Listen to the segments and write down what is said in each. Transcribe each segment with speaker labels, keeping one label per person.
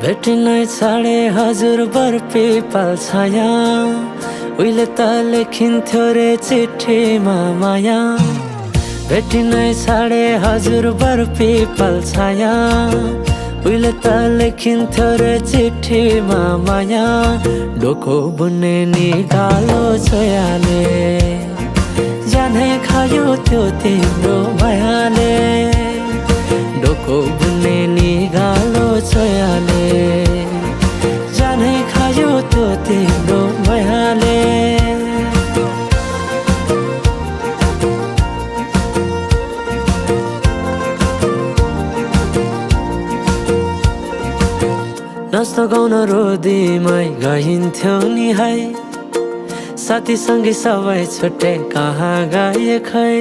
Speaker 1: भेटिनै छाडे हजुर बर पिपल छाया उहिले त लेखिन्थ्यो रे चिठीमा माया भेटिनै छाडे हजुर बर पिपल छाया उहिले त लेखिन्थ्यो रे चिठीमा माया डोको बुन्ने निगालो छोयाले जानै खायो त्यो तिम्रो मायाले डोको बुन्ने निगालो छोयाले जानै खायो त्यो तिम्रो मायाले नाच्न गाउन रोदीमै गइन्थ्यो नि है साथीसँगै सबै छुट्टै कहाँ गए खै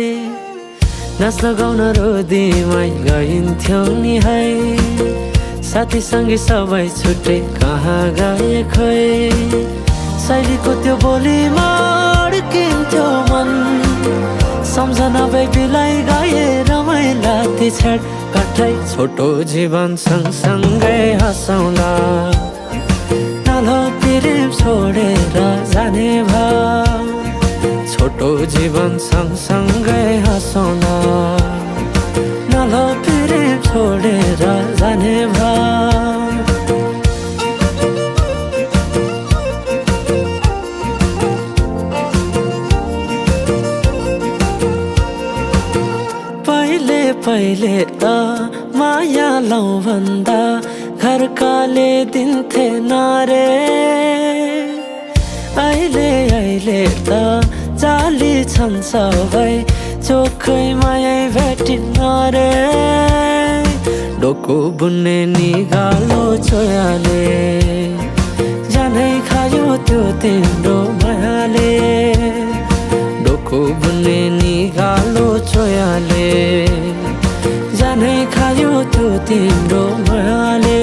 Speaker 1: नाच्न गाउन रोदीमै गइन्थ्यो नि है साथीसँगै सबै छुट्टै कहाँ गए खै शैलीको त्यो बोलीमा अड्किन्थ्यो मन सम्झना बेबीलाई गाए रमाइला ती छेड कठै छोटो जीवन सँगसँगै हँसौँला नलो प्रेम छोडेर जाने भाव छोटो जीवन सँगसँगै हँसौँला नलो प्रेम छोडेर जाने भाव पहिले त माया लौ भन्दा घरकाले दिन्थे नारे अहिले त जाली छन् सबै चोखै माया भेटिन्न रे डोको बुन्ने निगालो छोयाले जानै खायो त्यो तिम्रो मायाले डोको बुन्ने निगालो छोयाले जानै खायो त्यो तिम्रो मायाले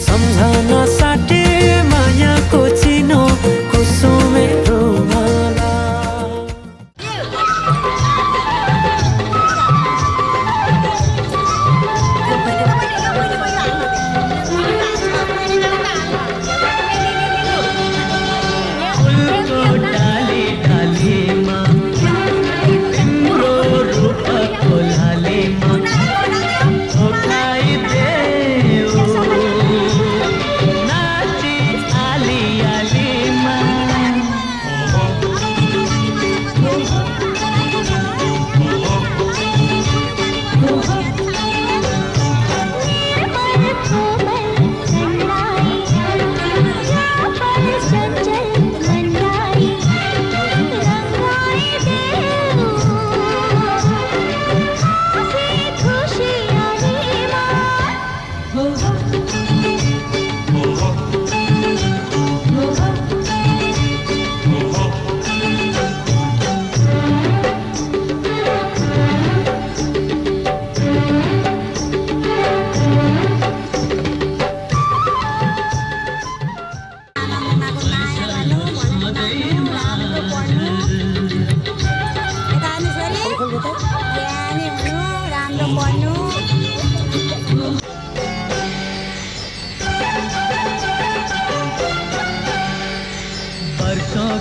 Speaker 1: सम्झना साटे मायाको चिनो कुसुमे रुमाला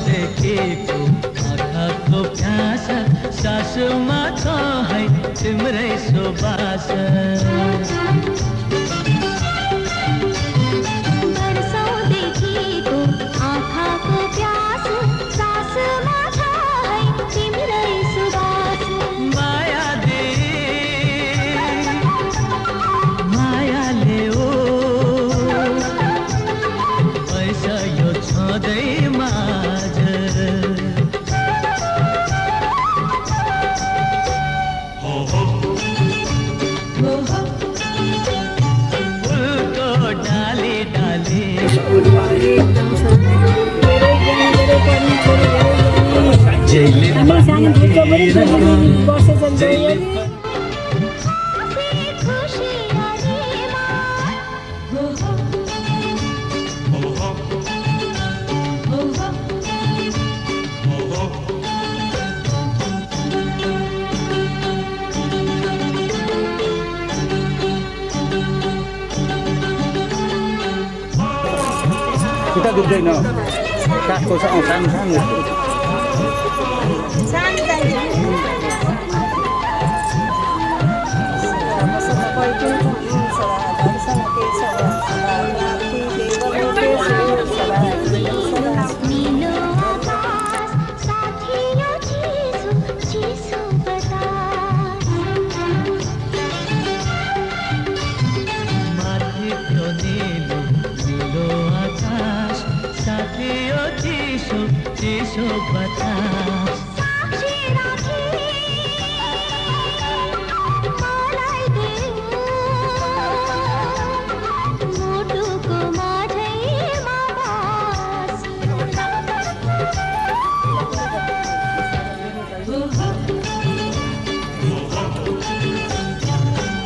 Speaker 2: देखेको आँखाको प्यास सासुमा छ है तिम्रै सुबास
Speaker 3: वर्षौं देखेको आँखाको प्यास सासुमा छ है तिम्रै सुबास
Speaker 2: माया दे मायाले ओ पैसा यो छँदै
Speaker 4: दुख्दैन काठको सानो सानो
Speaker 3: नीलो आकाश साथियों चिसो चिसो बतास
Speaker 2: माथि त्यो नीलो नीलो आकाश साथी यो चिसो चिसो बतास
Speaker 3: साक्षी राखी मलाई देऊ मुटुको माझैमा बास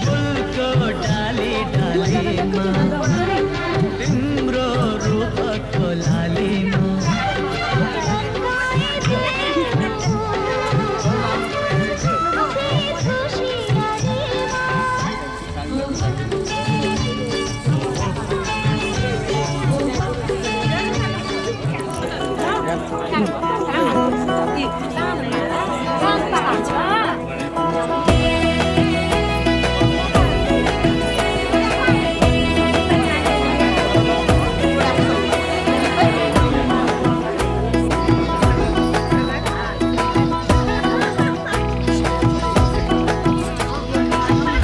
Speaker 2: फुलको डाली डालीमा तिम्रो रूपको लालीमा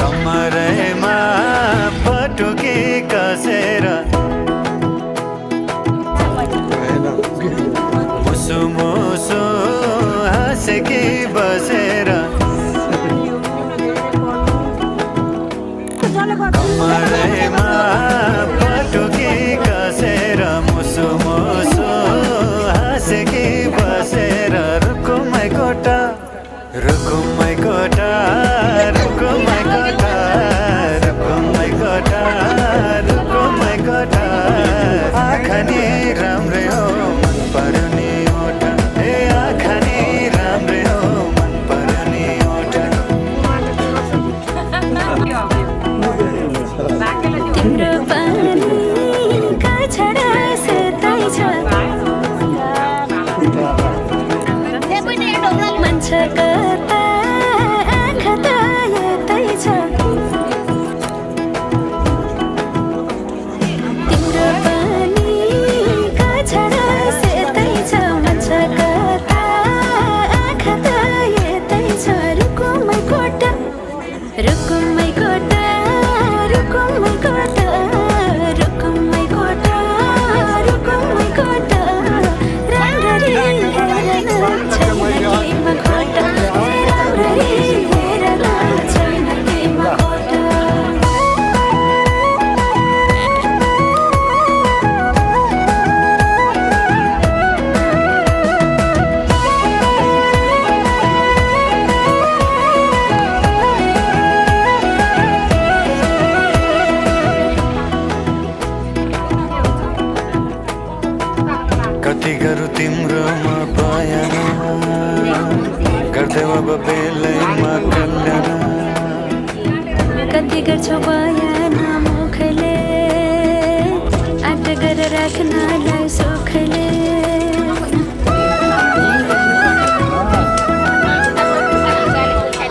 Speaker 1: कमरेमा पटुकी कसेर मुसु मुसु हाँसेकी बसेर कमरेमा पटुकी कसेर मुसु मुसु हाँसेकी बसेर रुकुमै कोटा रुकुमै कोटा रुकुमै कोटा रुकुमै कोटा रुकुमै कोटा आँखा नि राम्रै हो मन पर्यो नि ओठा ए आँखा नि राम्रै हो मन पर्यो नि ओठा
Speaker 3: तिम्रो पानीका छडा सेतै छ मन छ कता आँखा त यतै छ तिम्रो पानीका छडा सेतै छ मन छ कता आँखा त यतै छ रुकुमै कोटा रुकुमै कोटा रुकुमै कोटा रुकुमै कोटा रुकुमै कोटा राम्ररी हेरेर छैन केमा खोटा राम्ररी हेरेर छैन केमा खोटा
Speaker 1: कति गरौँ तिम्रोमा बयान गर्दै अब बेलैमा कल्याण
Speaker 3: कति गर्छौ बयान मुखले आट गरेर राख्नलाई सुखले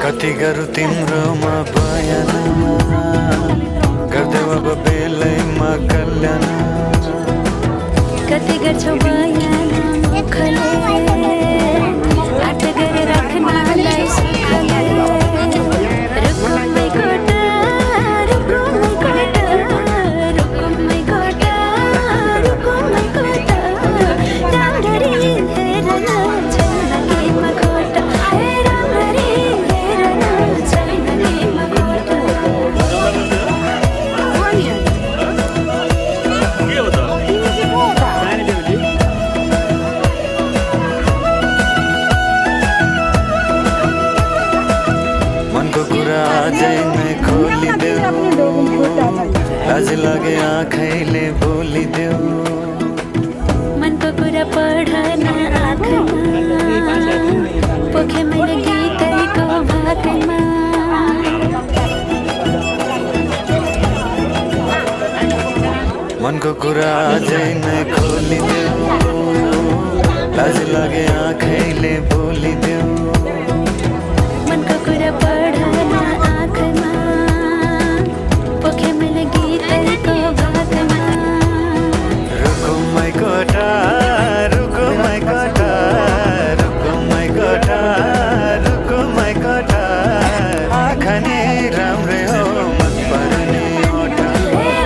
Speaker 1: कति गरौँ तिम्रोमा बयान गर्दै अब बेलैमा कल्याण
Speaker 3: कति गर्छौ बयान मुखले आट गरेर राख्नलाई सुखले रुकुमै कोटा रुकुमै कोटा रुकुमै कोटा रुकुमै कोटा राम्ररी हेरेर छैन केमा खोटा राम्ररी हेरेर छैन केमा खोटा
Speaker 1: मनको कुरा अझै नै खोलिदेऊ लाज लागे आँखैले बोलिदेऊ
Speaker 3: मनको कुरा पढ्न आँखामा पोखे मैले गीतैको भागमा
Speaker 1: मनको कुरा अझै नै बोलिदेऊ लाज लागे आँखैले बोलिदेऊ
Speaker 3: मनको कुरा पढ्न आँखामा पोखे मैले गीतको भागमा
Speaker 1: रुको माइ कोठा रुको माइ कोठा रुको माइ कोठा रुको माइ कोठा आँखा नि राम्रै हो मन पर्ने ओठा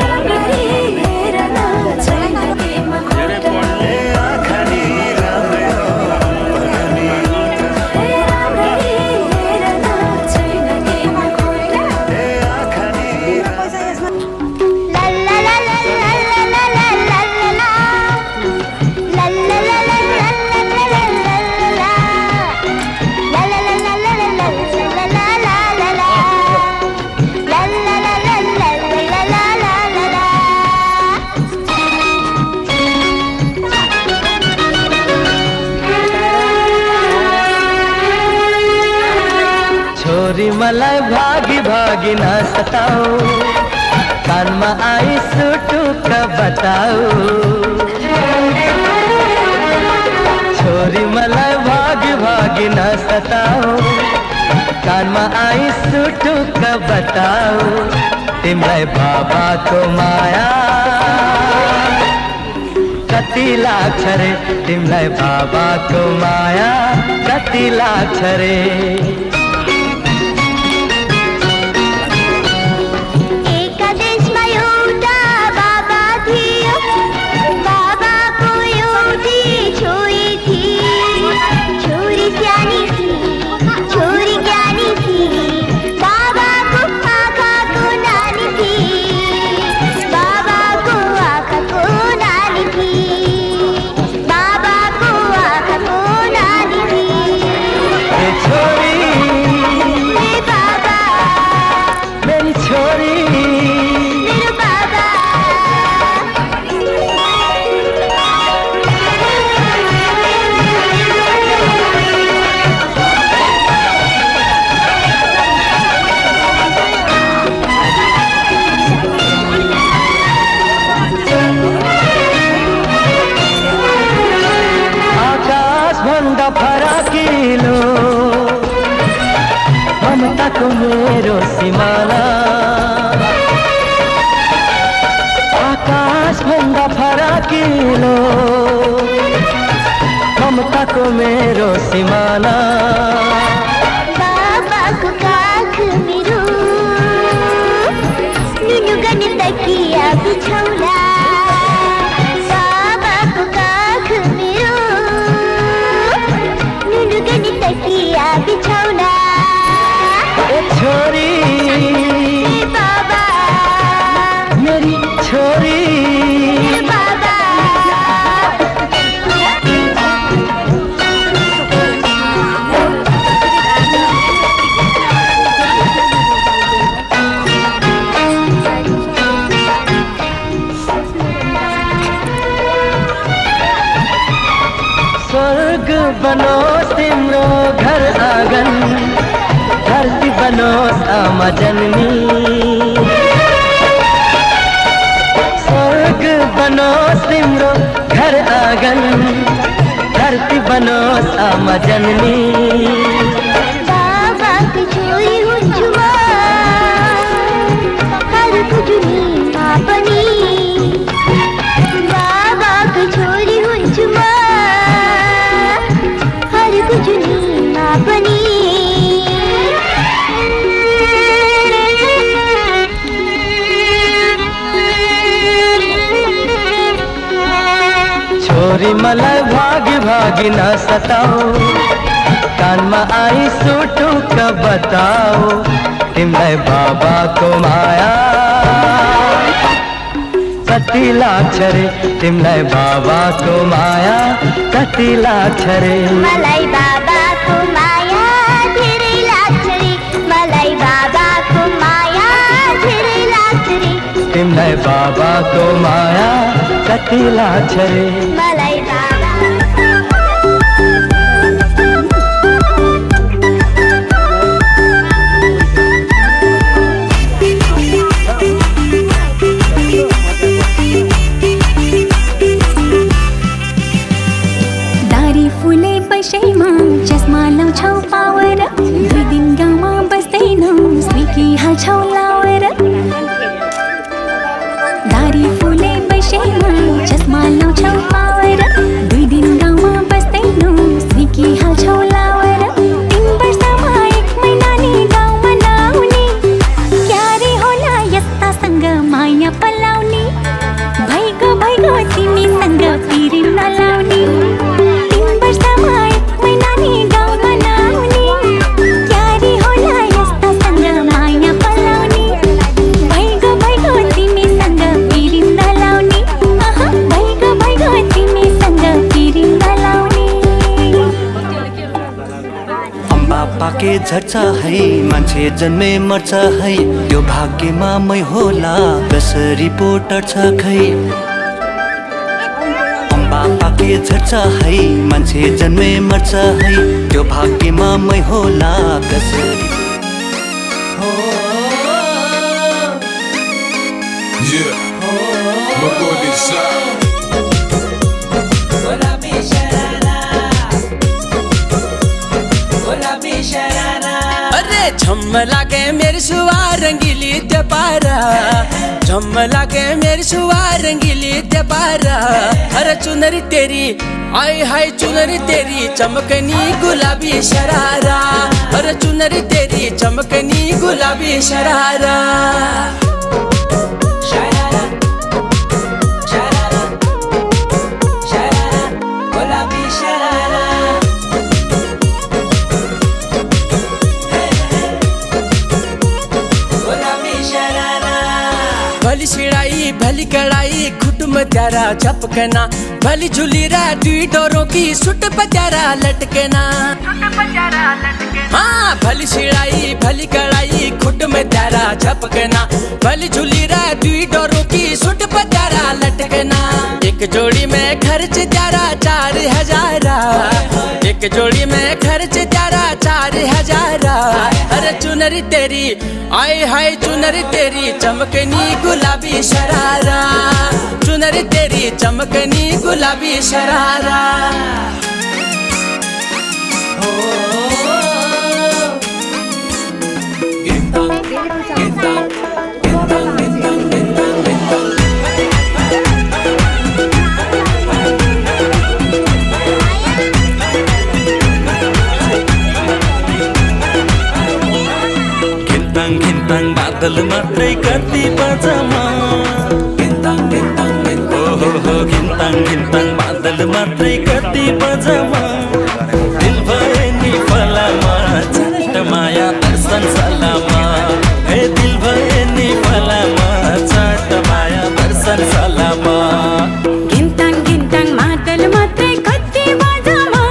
Speaker 3: राम्ररी हेर्न छैन केमा खोटा
Speaker 1: ए आँखा नि राम्रै हो मन पर्ने ओठा
Speaker 3: राम्ररी हेर्न छैन केमा खोटा
Speaker 1: ए आँखा नि
Speaker 2: छोरी मलाई भागी भागी न सताऊ कानमा आई सुटुक बताऊ छोरी मलाई भागी भागी न सताऊ कानमा आई सुटुक बताऊ तिमीलाई बाबाको माया कति लाग्छ रे तिमीलाई बाबाको माया कति लाग्छ रे फराकिलो ममताको मेरो सिमाना आकाश भन्दा फराकिलो ममताको मेरो सिमाना
Speaker 3: बाबाको काख मेरो नुनु गर्ने तकिया बिछौला बाबाको काख मेरो नुनु गर्ने तकिया बिछौला
Speaker 2: ए छोरी
Speaker 3: बाबा
Speaker 2: मेरी छोरी
Speaker 3: बाबा
Speaker 2: स्वर्ग बनोस् तिम्रो घर आँगन धरती बनोस् आमा जननी स्वर्ग बनोस् तिम्रो घर आँगन धरती बनोस् आमा जननी
Speaker 3: बाबाको छोरी हुन्छु म हरको जुनीमा पनि बाबाको छोरी हुन्छु म हरको जुनीमा पनि
Speaker 2: छोरी मलाई भागी भागी न सताऊ कानमा आई सुटुक बताऊ तिमीलाई बाबाको माया कति लाग्छ रे तिमीलाई बाबाको माया कति लाग्छ रे
Speaker 3: मलाई बाबाको माया धेरै लाग्छ रे मलाई बाबाको माया धेरै लाग्छ रे
Speaker 2: तिमीलाई बाबाको माया कति लाग्छ रे
Speaker 3: मलाई बाबा
Speaker 5: लाउँछौ पावर दुई दिन गाउँमा बस्दैनौ स्विकी हाल्छौ लावर दारी फुले बसेमा चस्मा लाउँछौ पावर दुई दिन गाउँमा बस्दैनौ स्विकी हाल्छौ लावर 3 वर्षमा 1 महिना नि गाउँमा नआउने क्यारे होला यस्तासँग माया पलाउने भइगो तिमीसँग पिरी नलाउने 3 वर्षमा 1 महिना नि गाउँमा नआउने क्यारे होला यस्तासँग माया पलाउने भइगो तिमीसँग पिरी नलाउने भइगो तिमीसँग पिरी नलाउने
Speaker 1: अम्बा पाके झर्छ है मान्छे जन्मे मर्छ है यो भाग्यमा मै होला कसरी पो टर्छ खै अम्बा पाके झर्छ है मान्छे जन्मे मर्छ है यो भाग्यमा मै होला कसरी
Speaker 6: Yeah, my boy this side.
Speaker 7: अरे झम्म लागे मेरी सुवा रंगीली दबारा झम्म लागे मेरी सुवा रंगीली दबारा अरे चुनरी तेरी आई हाय चुनरी तेरी चमकनी गुलाबी शरारा अरे चुनरी तेरी चमकनी गुलाबी शरारा गुलाबी शरारा भली सिड़ाई भली कड़ाई खुट में त्यारा झपकना भली झुलीरा दुई डोरों की सुट पत्यारा लटकना हाँ भली सिड़ाई भली कड़ाई खुट में त्यारा झपकना भली झुलीरा दुई डोरों की सुट पत्यारा लटकना एक जोड़ी में खर्च त्यारा 4000 एक जोड़ी में खर्च त्यारा 4000 अरे चुनरी तेरी आई हाय चुनरी तेरी चमकनी गुलाबी शरारा चुनरी तेरी चमकनी गुलाबी शरारा
Speaker 1: घिन्ताङ बादल मात्रै कति बजामा घिन्ताङ बादल मात्रै कति बजामा दिल भए नि फलामा चट्ट माया दर्शन सलामा हे दिल भए नि फलामा चट्ट माया दर्शन सलामा
Speaker 5: गिन्ताङ मादल मात्रै कति बजामा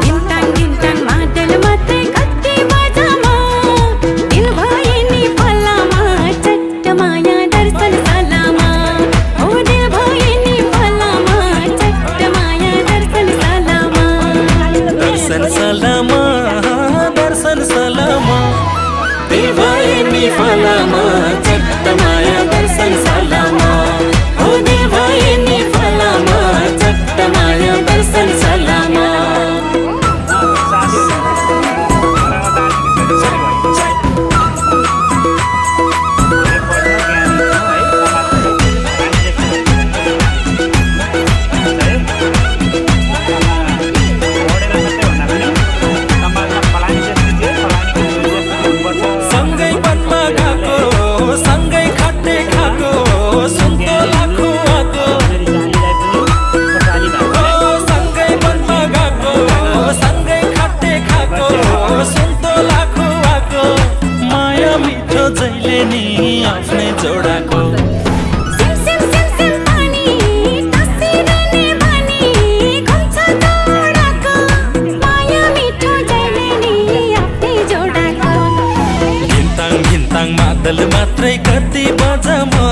Speaker 5: गिन्ताङ मादल मात्रै कति बजामा दिल भए नि फलामा चट्ट माया दर्शन सलामा हो दिल भए नि फलामा चट्ट माया दर्शन सलामा
Speaker 1: दर्शन सलामा दर्शन सलामा दिल भए नि फलामा चट्ट माया दर्शन सलामा हो दिल भए नि फलामा चट्ट माया दर्शन सलामा सँगै वनमा गएको सँगै खट्टे खाएको सुन्तोला खुवाएको सँगै वनमा गएको सँगै खट्टे खाएको सुन्तोला खुवाएको माया मिठो जहिले नि आफ्नै जोडाको
Speaker 5: सिम पानी तसिरने बानी घुम्छ दौडाको माया मिठो जहिले नि आफ्नै जोडाको
Speaker 1: घिन्ताङ मादल मात्रै कति बजामा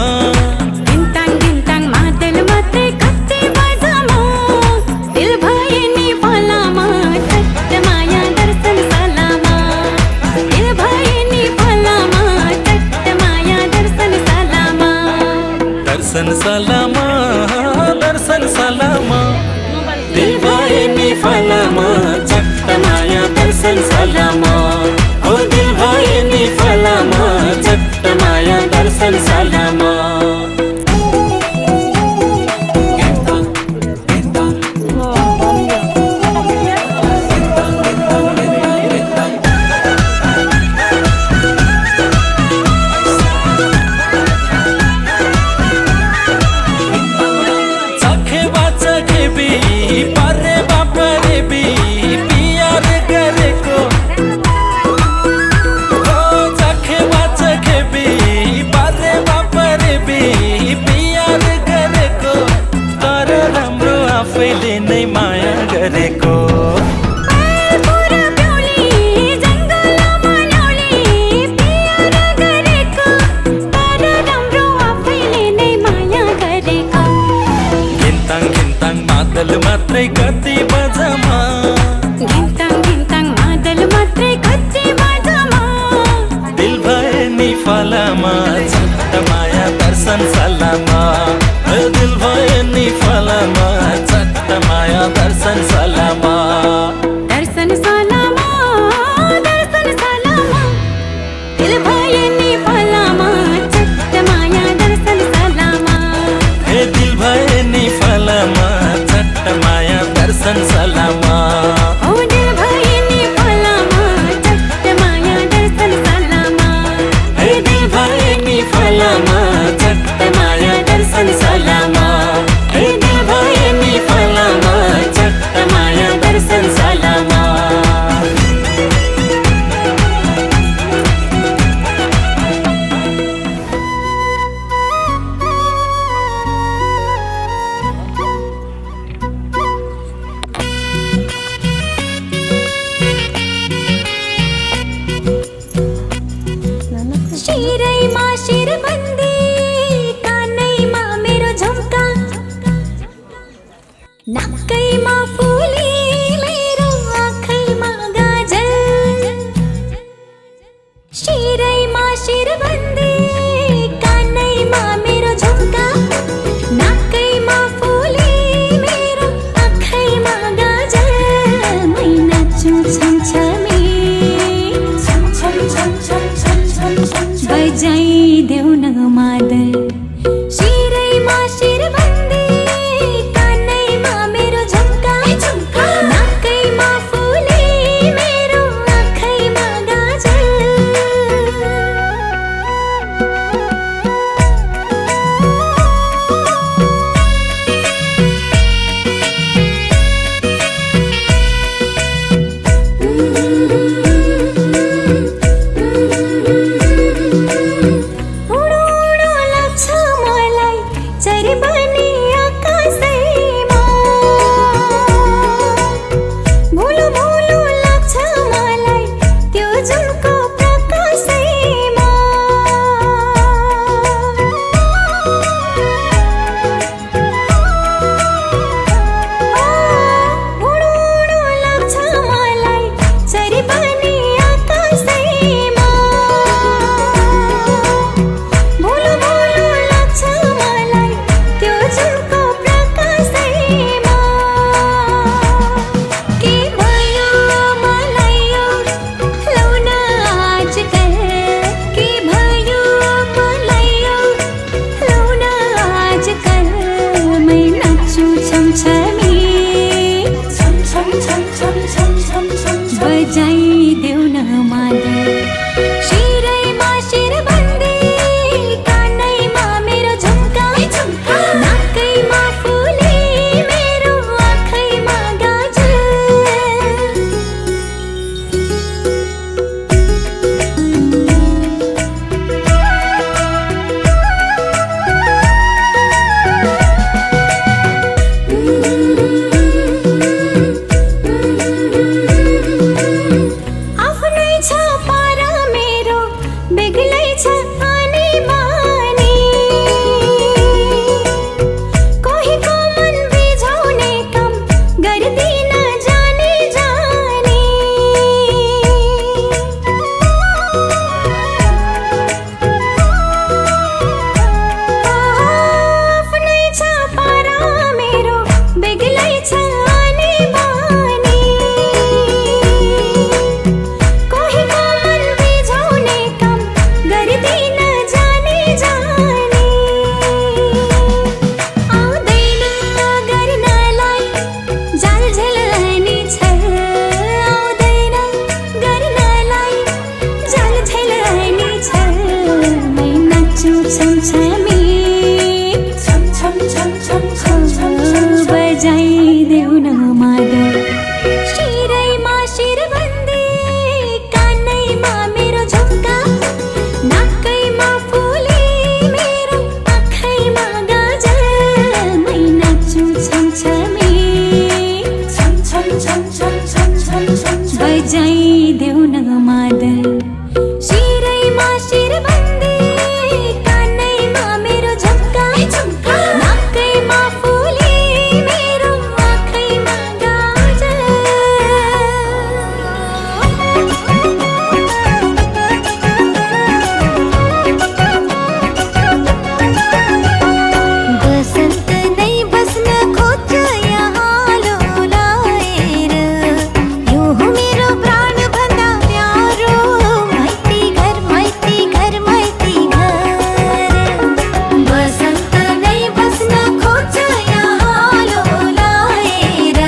Speaker 5: गिन्ताङ मादल मात्रै कति बजामा दिल भए नि फलामा चट्ट माया दर्शन सलामा दिल भए नि फलामा चट्ट माया दर्शन सलामा
Speaker 1: दर्शन सलामा दर्शन सलामा दिल भए नि फलामा दर्शन सालामा हो दिल भए नि फलामा झट्ट माया दर्शन सालामा आफैले नै माया गरेको घिन्ताङ घिन्ताङ मादल मात्रै कति बजामा
Speaker 5: घिन्ताङ घिन्ताङ मादल मात्रै कति बजामा
Speaker 1: दिल भए नि फलामा झट्ट माया दर्शन सालामा दिल भए नि फलामा झट्ट माया दर्शन सालामा
Speaker 5: दर्शन सालामा दर्शन सालामा दिल भए नि फलामा झट्ट माया दर्शन सालामा
Speaker 1: हे दिल भए नि फलामा झट्ट माया दर्शन सालामा
Speaker 5: ओ दिल भए नि फलामा झट्ट माया दर्शन सालामा
Speaker 1: हे दिल भए नि फलामा झट्ट माया दर्शन सालामा हे दिल भए नि फलामा झट्ट माया दर्शन सालामा
Speaker 5: शिरैमा शिरबन्दी कानैमा मेरो झुम्का नाकैमा फुली मेरो आँखैमा गाजल शिरैमा शिरबन्दी कानैमा मेरो झुम्का नाकैमा फुली मेरो आँखैमा गाजल मै नाच्छु छमछमी बजाइदेऊ न मादल शिरैमा शिरबन्दी कानैमा मेरो झुम्का नाकैमा फुली मेरो आँखैमा गाजल बजाइदेऊ न मादल शिरैमा शिरबन्दी कानैमा मेरो झुम्का नाकैमा फुली मेरो आँखैमा गाजल बजाई देऊ न मादल शिरैमा शिरबन्दी कानैमा मेरो झम्का नाकैमा फुली मेरो आँखैमा गाजल बसन्त नै बस्न खोज्छ यहाँ लोलाएर यो हो मेरो प्राण भन्दा प्यारो माइती घर माइती घर माइती घर बसन्त नै बस्न खोज्छ यहाँ लोलाएर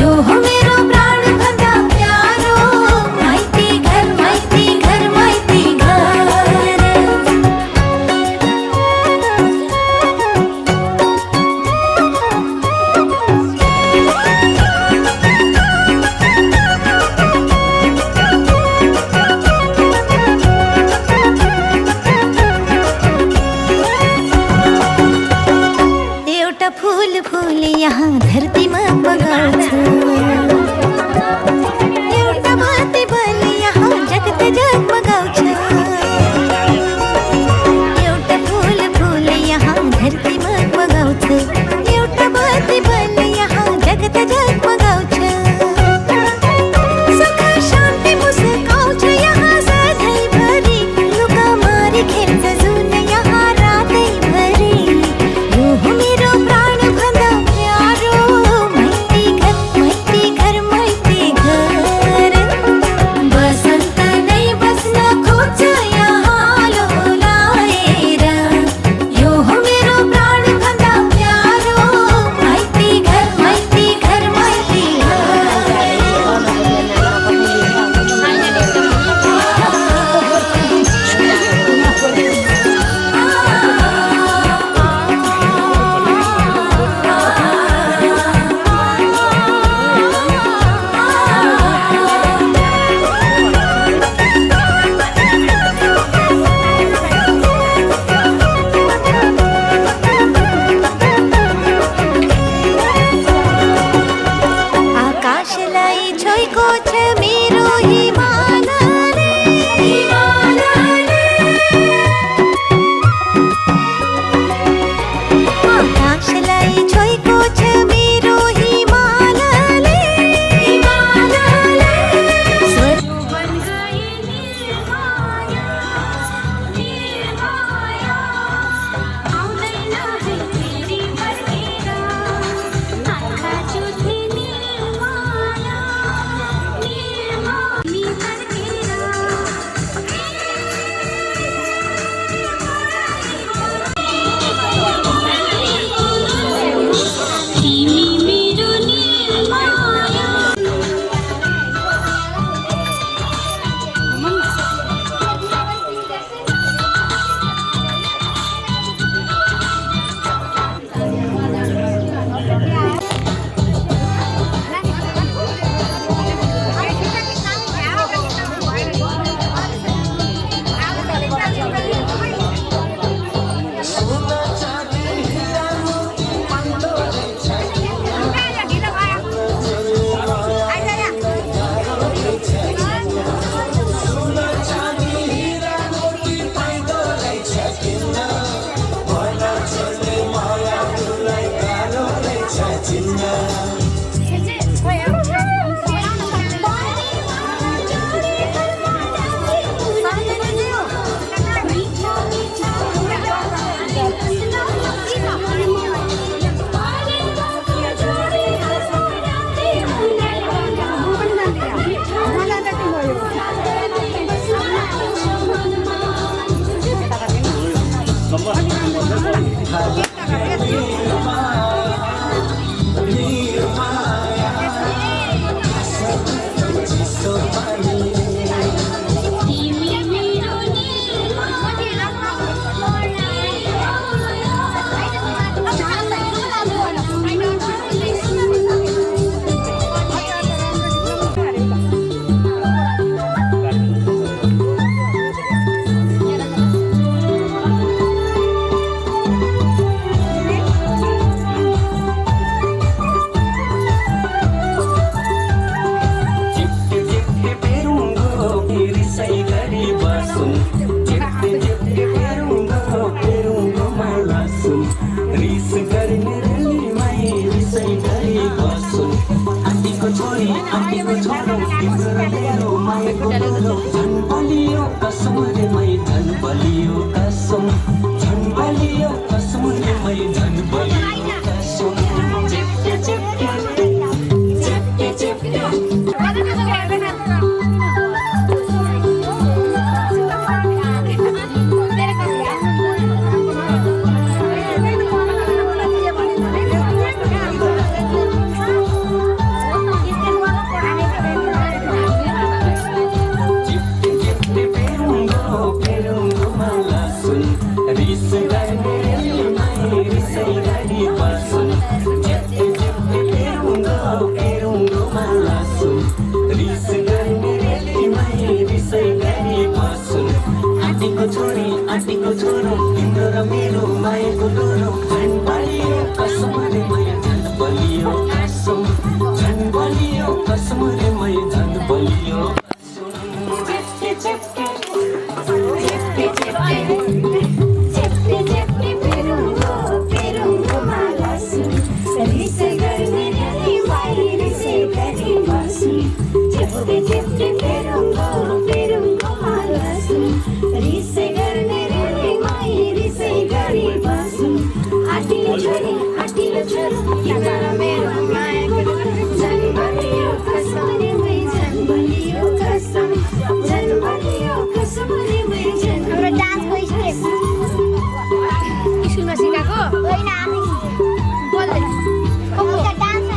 Speaker 5: यो हो मेरो प्राण भन्दा प्यारो माइती घर माइती घर माइती घर एउटा फूल फूल यहाँ धरतीमा बगाउँछ एउटा बत्ती बल यहाँ जगत जगमगाउँछ एउटा फूल फूल यहाँ धरतीमा बगाउँछ एउटा बत्ती बल यहाँ जगत जगमगाउँछ सुख शान्ति मुस्काउँछ यहाँ सधैँभरि लुका मारी खेल्छ जुन यहाँ रातैभरि यो हो मेरो प्राण भन्दा प्यारो माइती घर माइती घर बसन्त नै बस्न खोज्छ यहाँ लोलाएर यो हो मेरो प्राण भन्दा प्यारो माइती घर माइती घर माइती आकाशलाई छोएको छ मेरो हिमालले आकाशलाई छोएको छ मेरो हिमालले
Speaker 1: आँटीको छोरो तिम्रो र मेरो मायाको डोरो झन् बलियो कसम रे मै झन् बलियो कसम झन् बलियो कसम रे मै झन् बलियो कसम चिप्के चिप्के चिप्के चिप्के आँटीको छोरो तिम्रो र मेरो मायाको डोरो झन् बलियो कसम रे मै झन् बलियो कसम झन् बलियो कसम रे मै झन् बलियो चिप्के चिप्के चिप्के चिप्के चिप्के पेरुङ्गो माला सुन रिसै गर्ने रे माई रिसै गरी बस्नु चिप्के चिप्के पेरुङ्गो माला सुन रिसै गर्ने रे माई रिसै गरी बस्नु आँटिलो छोरी तिम्रो र मेरो मायाको झन् बलियो कसम रे मै झन् बलियो कसम झन् बलियो कसम रे मै झन्
Speaker 3: हाम्रो डान्सको स्टेप
Speaker 5: स्कुलमा सिकाएको
Speaker 3: होइन हामी बोल्दै कमुका डान्स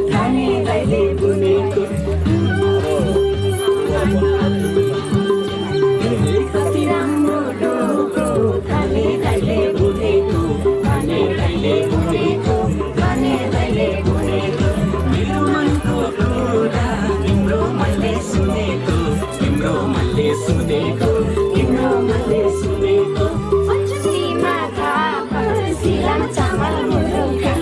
Speaker 1: खाने दाइले बुनेको कति राम्रो डोको खाने दाइले बुनेको मेरो मनको कुरा तिम्रो मैले सुनेको पञ्चमीमा थाहा सिलाम चामल मुरुका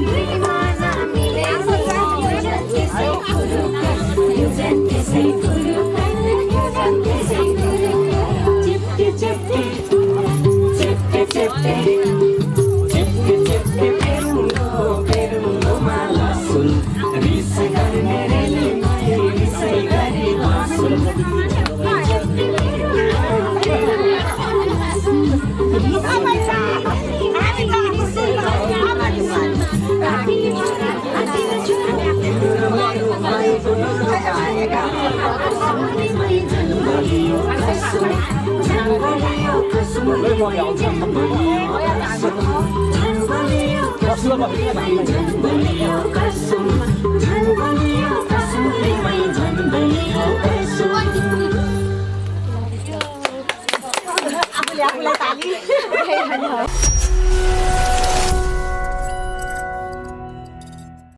Speaker 1: दुईमा नामीले त्यसै कुरुका त्यसै कुरुका चिप्के चिप्के चिप्के चिप्के चिप्के चिप्के पेरुङ्गो माला सुन रिस गर्ने रे रिसै गरी बसुन
Speaker 3: आफूलाई ताली